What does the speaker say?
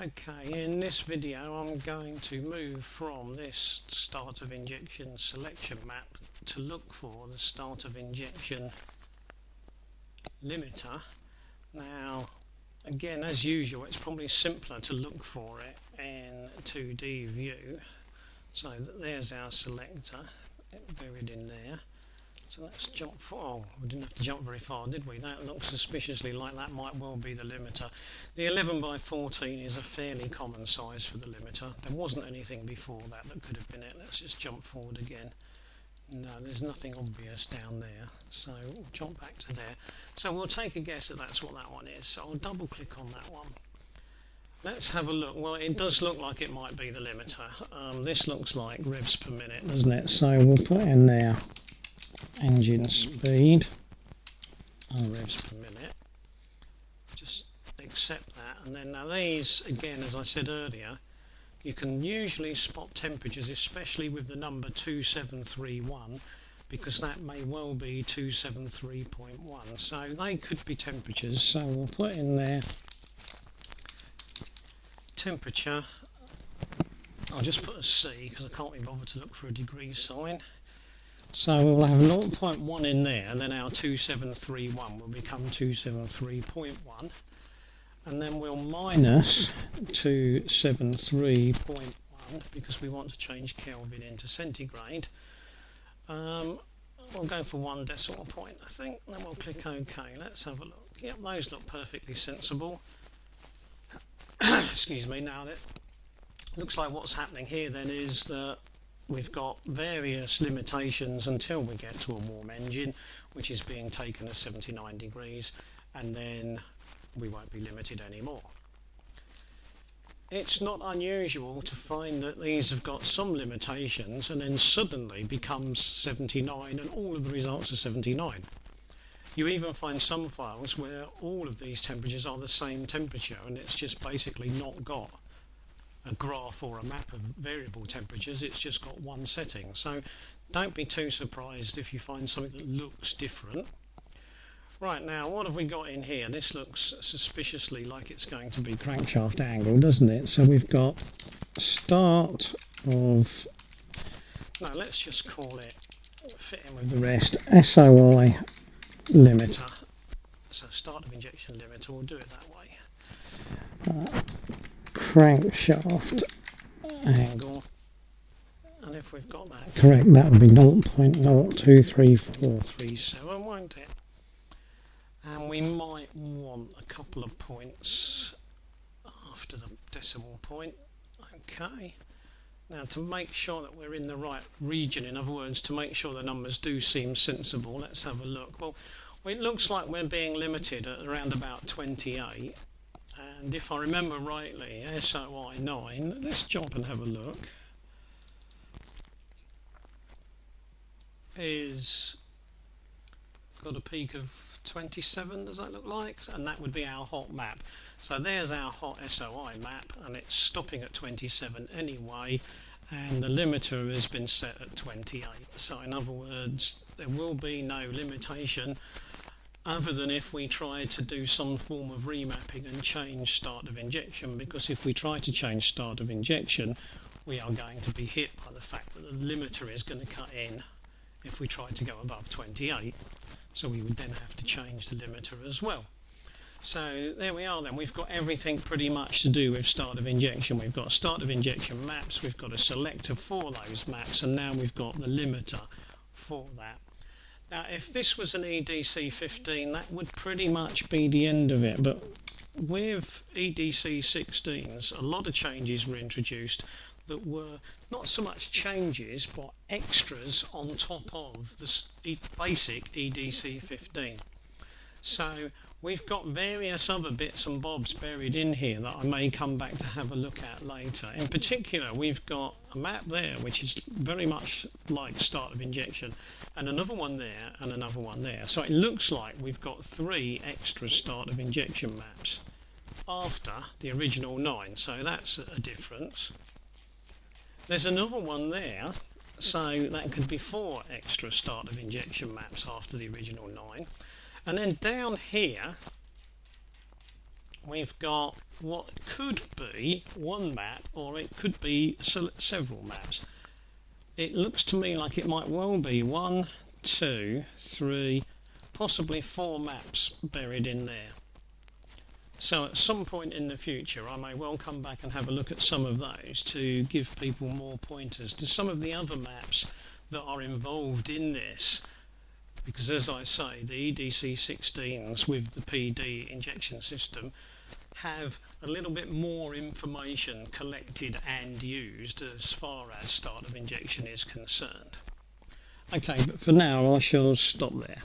Okay, in this video I'm going to move from this start of injection selection map to look for the start of injection limiter. Now again, as usual, it's probably simpler to look for it in 2D view. So there's our selector buried in there. So let's jump forward. Oh, we didn't have to jump very far, did we? That looks suspiciously like that might well be the limiter. The 11 by 14 is a fairly common size for the limiter. There wasn't anything before that could have been it. Let's just jump forward again. No, there's nothing obvious down there. So we'll jump back to there. So we'll take a guess that that's what that one is. So I'll double click on that one. Let's have a look. Well, it does look like it might be the limiter. This looks like revs per minute, doesn't it? So we'll put in there engine speed and revs per minute. Just accept that, and then now these, again, as I said earlier, you can usually spot temperatures, especially with the number 2731, because that may well be 273.1, so they could be temperatures. So we'll put in there temperature. I'll just put a C because I can't be bothered to look for a degree sign. So we'll have 0.1 in there, and then our 2731 will become 273.1, and then we'll minus 273.1 because we want to change Kelvin into centigrade. We'll go for 1 decimal point, I think, then we'll click OK. Let's have a look. Yep, those look perfectly sensible. Excuse me. Now that looks like what's happening here then is that we've got various limitations until we get to a warm engine, which is being taken at 79 degrees, and then we won't be limited anymore. It's not unusual to find that these have got some limitations and then suddenly becomes 79 and all of the results are 79. You even find some files where all of these temperatures are the same temperature and it's just basically not got a graph or a map of variable temperatures, it's just got one setting. So don't be too surprised if you find something that looks different. Right, now what have we got in here? This looks suspiciously like it's going to be crankshaft angle, doesn't it? So we've got start of, no, let's just call it, fit in with the rest, SOI limiter. So start of injection limiter, we'll do it that way. Crankshaft angle, and if we've got that correct, that would be 0.023437, won't it? And we might want a couple of points after the decimal point. Okay, now to make sure that we're in the right region, in other words, to make sure the numbers do seem sensible, let's have a look. Well, it looks like we're being limited at around about 28. And if I remember rightly, SOI 9, let's jump and have a look, is got a peak of 27, does that look like? And that would be our hot map. So there's our hot SOI map, and it's stopping at 27 anyway, and the limiter has been set at 28. So in other words, there will be no limitation other than if we try to do some form of remapping and change start of injection, because if we try to change start of injection, we are going to be hit by the fact that the limiter is going to cut in if we try to go above 28. So we would then have to change the limiter as well. So there we are then, we've got everything pretty much to do with start of injection. We've got start of injection maps, we've got a selector for those maps, and now we've got the limiter for that. Now if this was an edc16, that would pretty much be the end of it, but with edc16s a lot of changes were introduced that were not so much changes but extras on top of the basic edc15. So we've got various other bits and bobs buried in here that I may come back to have a look at later. In particular, we've got a map there which is very much like start of injection, and another one there and another one there. So it looks like we've got 3 extra start of injection maps after the original 9, so that's a difference. There's another one there, so that could be 4 extra start of injection maps after the original 9. And then down here we've got what could be one map, or it could be several maps. It looks to me like it might well be 1, 2, 3, possibly 4 maps buried in there. So at some point in the future I may well come back and have a look at some of those to give people more pointers to some of the other maps that are involved in this, because as I say, the edc16s with the PD injection system have a little bit more information collected and used as far as start of injection is concerned. Okay, but for now I shall stop there.